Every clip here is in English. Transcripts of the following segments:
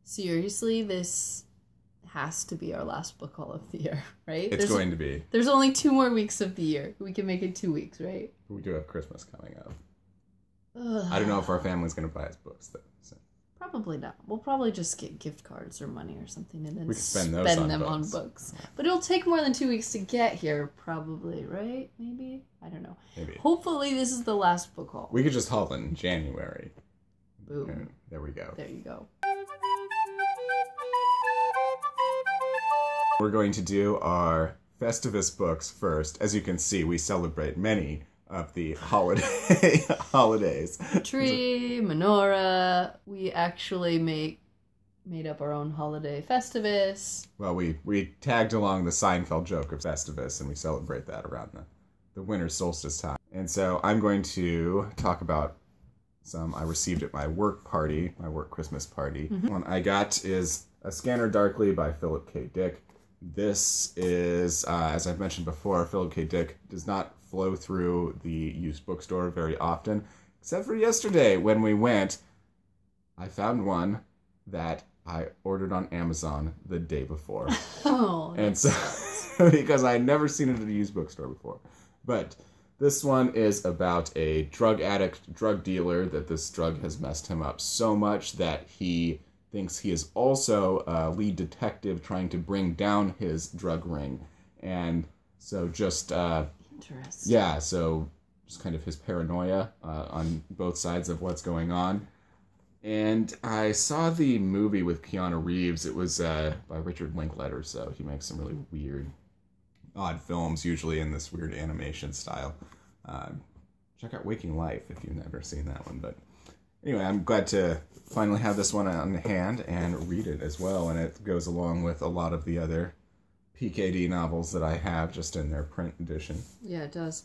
Seriously, this has to be our last book haul of the year, right? It's going to be. There's only 2 more weeks of the year. We can make it 2 weeks, right? We do have Christmas coming up. I don't know if our family's going to buy us books, though. So. Probably not. We'll probably just get gift cards or money or something and then we can spend them on books. But it'll take more than 2 weeks to get here, probably, right? Maybe? I don't know. Maybe. Hopefully this is the last book haul. We could just haul in January. Boom. And there we go. There you go. We're going to do our Festivus books first. As you can see, we celebrate many of the holidays. Tree, menorah. We actually made up our own holiday Festivus. Well, we tagged along the Seinfeld joke of Festivus, and we celebrate that around the winter solstice time. And so I'm going to talk about some I received at my work party, my work Christmas party. Mm-hmm. One I got is A Scanner Darkly by Philip K. Dick. This is, as I've mentioned before, Philip K. Dick does not flow through the used bookstore very often, except for yesterday when we went. I found one that I ordered on Amazon the day before. Oh, and so, because I had never seen it at a used bookstore before. But this one is about a drug addict, drug dealer, that this drug has messed him up so much that he thinks he is also a lead detective trying to bring down his drug ring. And so just... interesting. Yeah, so just kind of his paranoia on both sides of what's going on. And I saw the movie with Keanu Reeves. It was by Richard Linklater, so he makes some really weird, odd films, usually in this weird animation style. Check out Waking Life if you've never seen that one. But anyway, I'm glad to finally have this one on hand and read it as well. And it goes along with a lot of the other PKD novels that I have just in their print edition. Yeah, it does.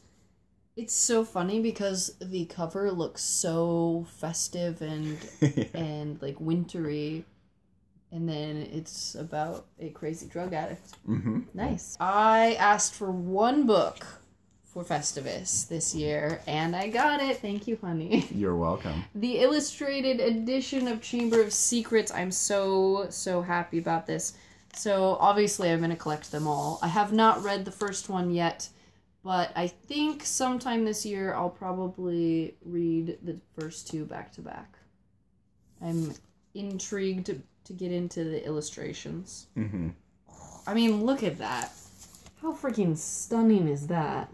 It's so funny because the cover looks so festive and Yeah. and like wintry, and then it's about a crazy drug addict. Mm-hmm. Nice. I asked for 1 book for Festivus this year, and I got it. Thank you, honey. You're welcome. The illustrated edition of Chamber of Secrets. I'm so happy about this. So, obviously, I'm going to collect them all. I have not read the first one yet, but I think sometime this year I'll probably read the first 2 back to back. I'm intrigued to get into the illustrations. Mm-hmm. I mean, look at that. How freaking stunning is that?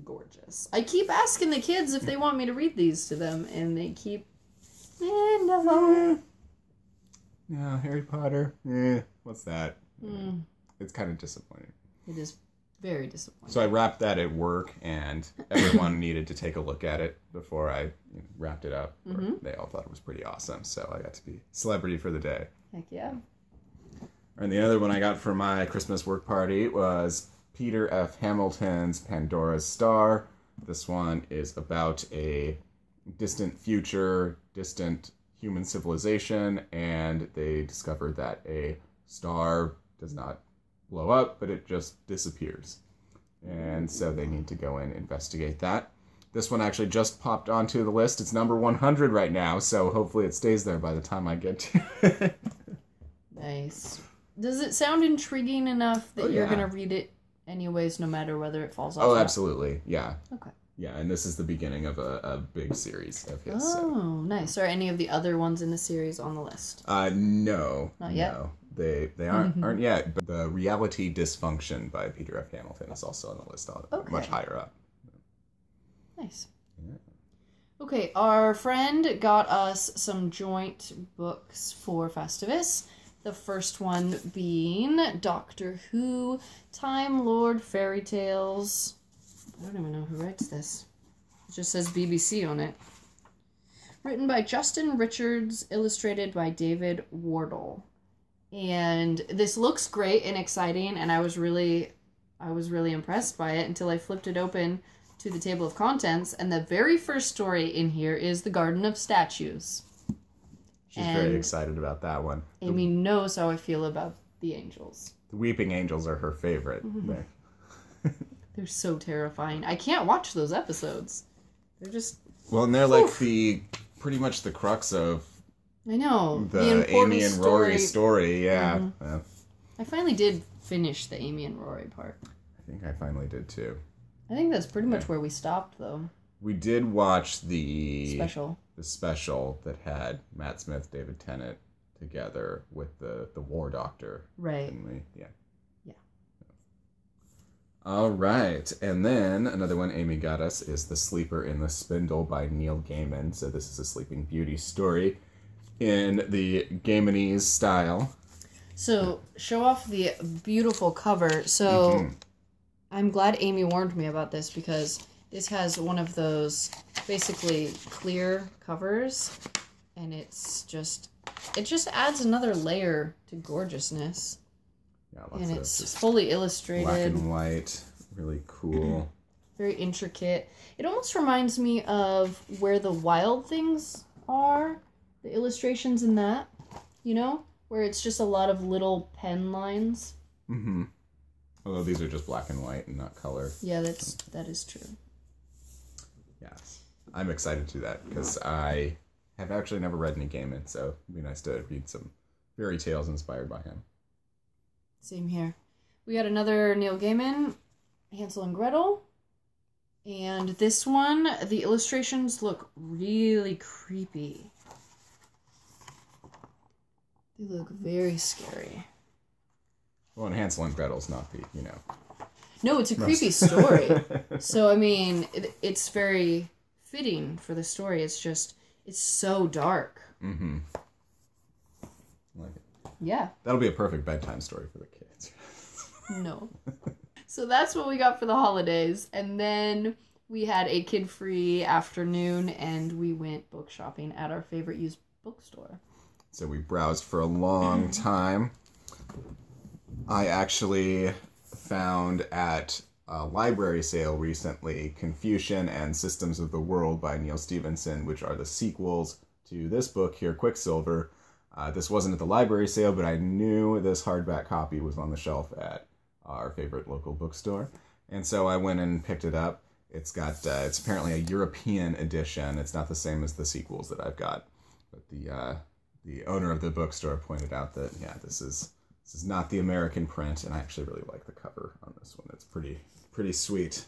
Gorgeous. I keep asking the kids if they want me to read these to them, and they keep... no. No, Harry Potter. What's that? It's kind of disappointing. It is very disappointing. So I wrapped that at work, and everyone needed to take a look at it before I wrapped it up. Mm-hmm. They all thought it was pretty awesome, so I got to be celebrity for the day. Heck yeah. And the other one I got for my Christmas work party was Peter F. Hamilton's Pandora's Star. This one is about a distant future, distant human civilization, and they discover that a star does not blow up, but it just disappears. And so they need to go and investigate that. This one actually just popped onto the list. It's number 100 right now, so hopefully it stays there by the time I get to it. Nice. Does it sound intriguing enough that you're yeah. going to read it anyways, no matter whether it falls off? Oh, absolutely. Yeah. Okay. Yeah, and this is the beginning of a big series of his. Oh, nice. Are any of the other ones in the series on the list? No. Not yet? No. They aren't yet, but the Reality Dysfunction by Peter F. Hamilton is also on the list, much higher up. Nice. Yeah. Okay, our friend got us some joint books for Festivus. The first one being Doctor Who, Time Lord Fairy Tales. I don't even know who writes this. It just says BBC on it. Written by Justin Richards, illustrated by David Wardle. And this looks great and exciting, and I was really impressed by it until I flipped it open to the table of contents, and the very first story in here is The Garden of Statues. She's very excited about that one. Amy knows how I feel about the angels. The Weeping Angels are her favorite. Mm-hmm. They're so terrifying. I can't watch those episodes. They're just... Well, and they're like pretty much the crux of I know. The Amy and Rory story, yeah. Mm-hmm. Yeah. I finally did finish the Amy and Rory part. I think I finally did too. I think that's pretty much where we stopped, though. We did watch the special that had Matt Smith, David Tennant together with the War Doctor. Right. Didn't we? Yeah. Yeah. All right. And then another one Amy got us is The Sleeper in the Spindle by Neal Gaiman. So this is a Sleeping Beauty story in the Gaimanese style. So, show off the beautiful cover. So, I'm glad Amy warned me about this because this has one of those basically clear covers, and it just adds another layer to gorgeousness. Yeah, and it's fully illustrated. Black and white, really cool. Very intricate. It almost reminds me of Where the Wild Things Are, the illustrations in that, you know? Where it's just a lot of little pen lines. Mm-hmm. Although these are just black and white and not color. Yeah, that is true. Yes. I'm excited to do that because I have actually never read any Gaiman, so it'd be nice to read some fairy tales inspired by him. Same here. We got another Neal Gaiman, Hansel and Gretel. And this one, the illustrations look really creepy. They look very scary. Well, and Hansel and Gretel's not the, you know. No, it's a creepy story. So, I mean, it's very fitting for the story. It's so dark. Mm-hmm. I like it. Yeah. That'll be a perfect bedtime story for the kids. No. So that's what we got for the holidays. And then we had a kid-free afternoon, and we went book shopping at our favorite used bookstore. So we browsed for a long time. I actually found at a library sale recently Confucian and Systems of the World by Neal Stephenson, which are the sequels to this book here, Quicksilver. This wasn't at the library sale, but I knew this hardback copy was on the shelf at our favorite local bookstore. And so I went and picked it up. It's got, it's apparently a European edition. It's not the same as the sequels that I've got. But the owner of the bookstore pointed out that, yeah, this is not the American print, and I actually really like the cover on this one. It's pretty sweet.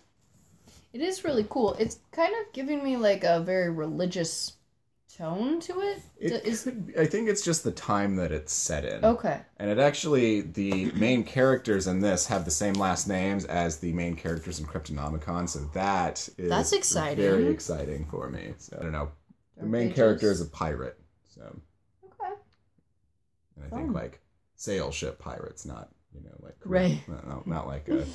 It is really cool. It's kind of giving me like a very religious tone to it. I think it's just the time that it's set in. Okay. And it actually, the main characters in this have the same last names as the main characters in Cryptonomicon, so that's exciting. Very exciting for me. So I don't know. The main character is a pirate. So. Okay. And I think like sail ship pirates, not, you know, like right. not like a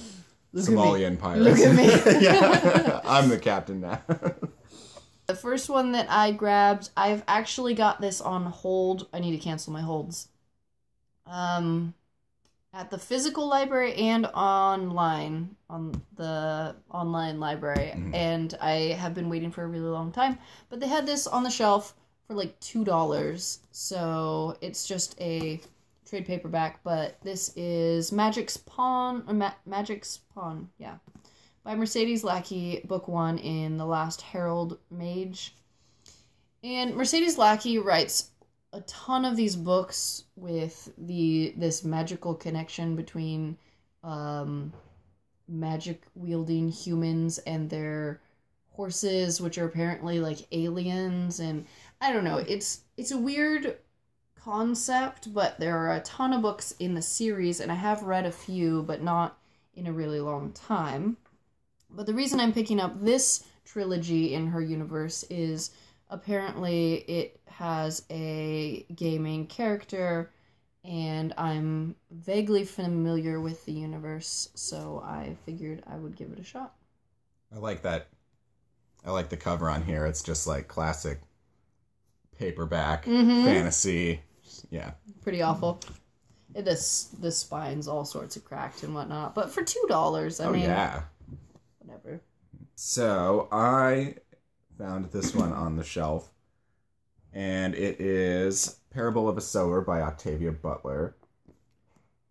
Somalian pirate. Look at me. Yeah. I'm the captain now. The first one that I grabbed, I've actually got this on hold. I need to cancel my holds. At the physical library and online, on the online library. Mm-hmm. And I have been waiting for a really long time. But they had this on the shelf for like $2. So it's just a trade paperback. But this is Magic's Pawn, yeah. By Mercedes Lackey, book 1 in The Last Herald Mage. And Mercedes Lackey writes a ton of these books with this magical connection between magic-wielding humans and their horses, which are apparently like aliens. And I don't know, it's a weird concept, but there are a ton of books in the series, and I have read a few, but not in a really long time. But the reason I'm picking up this trilogy in her universe is apparently it has a gay main character, and I'm vaguely familiar with the universe, so I figured I would give it a shot. I like that. I like the cover on here. It's just like classic paperback fantasy. Yeah. Pretty awful. The spine's all sorts of cracked and whatnot, but for $2, I mean... yeah. Whatever. So I found this one on the shelf, and it is Parable of a Sower by Octavia Butler.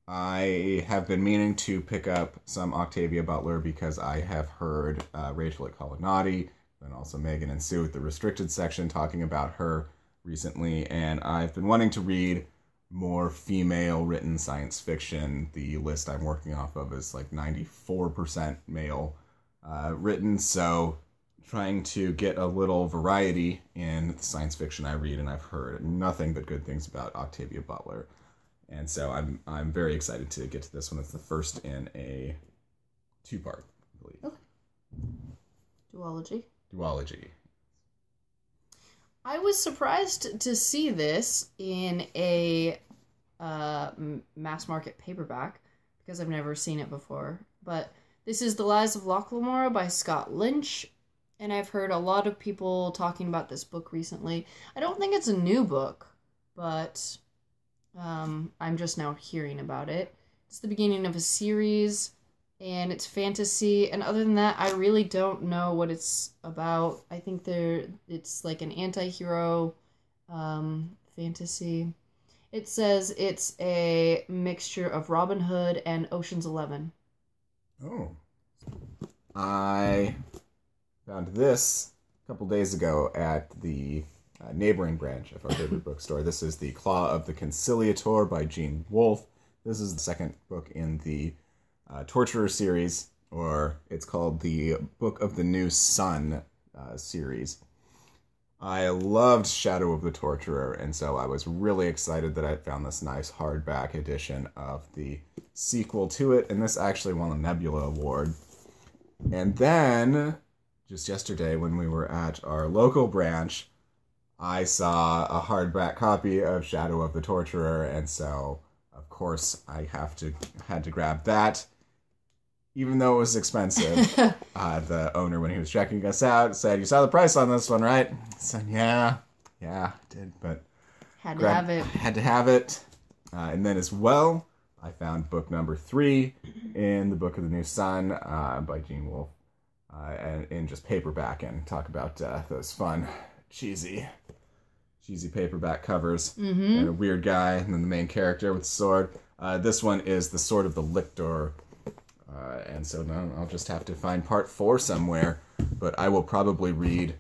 I have been meaning to pick up some Octavia Butler because I have heard Rachel at Nnedi, and also Megan and Sue at the restricted section talking about her recently, and I've been wanting to read more female-written science fiction. The list I'm working off of is like 94% male written, so trying to get a little variety in the science fiction I read, and I've heard nothing but good things about Octavia Butler. And so I'm very excited to get to this one. It's the first in a two-part, I believe. Okay. Duology. I was surprised to see this in a mass market paperback because I've never seen it before. But this is The Lies of Locke Lamora by Scott Lynch. And I've heard a lot of people talking about this book recently. I don't think it's a new book, but I'm just now hearing about it. It's the beginning of a series, and it's fantasy. And other than that, I really don't know what it's about. I think it's like an anti-hero fantasy. It says it's a mixture of Robin Hood and Ocean's 11. Oh. I found this a couple days ago at the neighboring branch of our favorite bookstore. This is The Claw of the Concilator by Wolfe. This is the second book in the Torturer series, or it's called the Book of the New Sun series. I loved Shadow of the Torturer, and so I was really excited that I found this nice hardback edition of the sequel to it, and this actually won a Nebula Award. And then, just yesterday when we were at our local branch, I saw a hardback copy of Shadow of the Torturer, and so, of course, I had to grab that. Even though it was expensive, the owner, when he was checking us out, said, "You saw the price on this one, right?" I said, yeah, I did, but had to have it. Had to have it. And then as well, I found book number 3 in the Book of the New Sun by Wolfe, and in just paperback, and talk about those fun, cheesy paperback covers, and a weird guy, and then the main character with the sword. This one is The Sword of the Lictor. And so now I'll just have to find part 4 somewhere, but I will probably read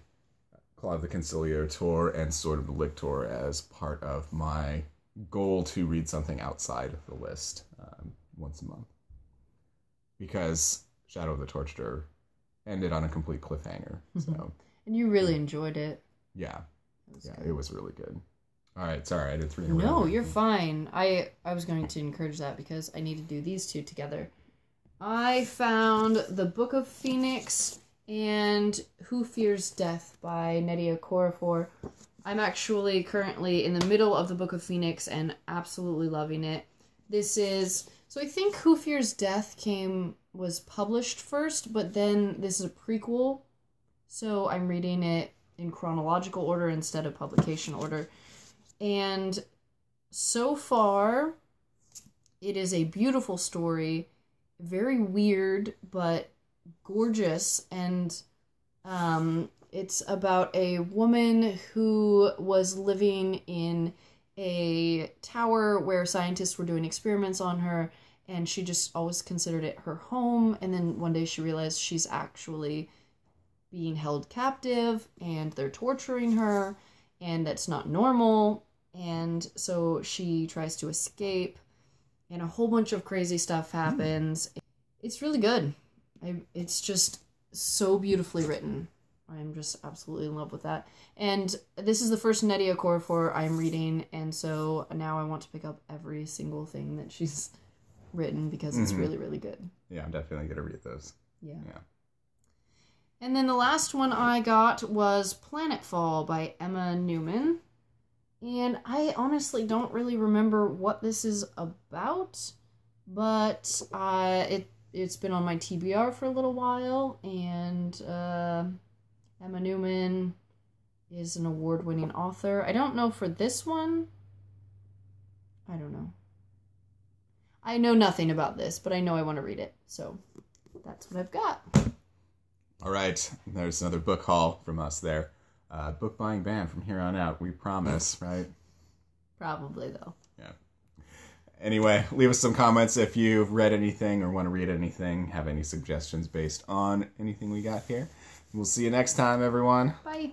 Claw of the Concilator and Sword of the Lictor as part of my goal to read something outside of the list once a month. Because Shadow of the Torturer ended on a complete cliffhanger. So. And you really enjoyed it. Yeah. It was really good. All right, sorry, I did 3 in a row. No, you're fine. I was going to encourage that because I need to do these 2 together. I found The Book of Phoenix and Who Fears Death by Nnedi Okorafor. I'm actually currently in the middle of The Book of Phoenix and absolutely loving it. So I think Who Fears Death was published first, but then this is a prequel. So I'm reading it in chronological order instead of publication order. And so far, it is a beautiful story. Very weird, but gorgeous, and it's about a woman who was living in a tower where scientists were doing experiments on her, and she just always considered it her home, and then one day she realized she's actually being held captive, and they're torturing her, and that's not normal, and so she tries to escape, and a whole bunch of crazy stuff happens. It's really good. It's just so beautifully written. I'm just absolutely in love with that. And this is the first Nnedi Okorafor I'm reading, and so now I want to pick up every single thing that she's written because it's really, really good. Yeah, I'm definitely going to read those. Yeah. And then the last one I got was Planetfall by Newman. And I honestly don't really remember what this is about, but it's been on my TBR for a little while, and Newman is an award-winning author. I don't know for this one. I don't know. I know nothing about this, but I know I want to read it, so that's what I've got. All right, there's another book haul from us there. Book buying ban from here on out, we promise, right? Probably, though. Yeah. Anyway, leave us some comments if you've read anything or want to read anything, have any suggestions based on anything we got here. We'll see you next time, everyone. Bye.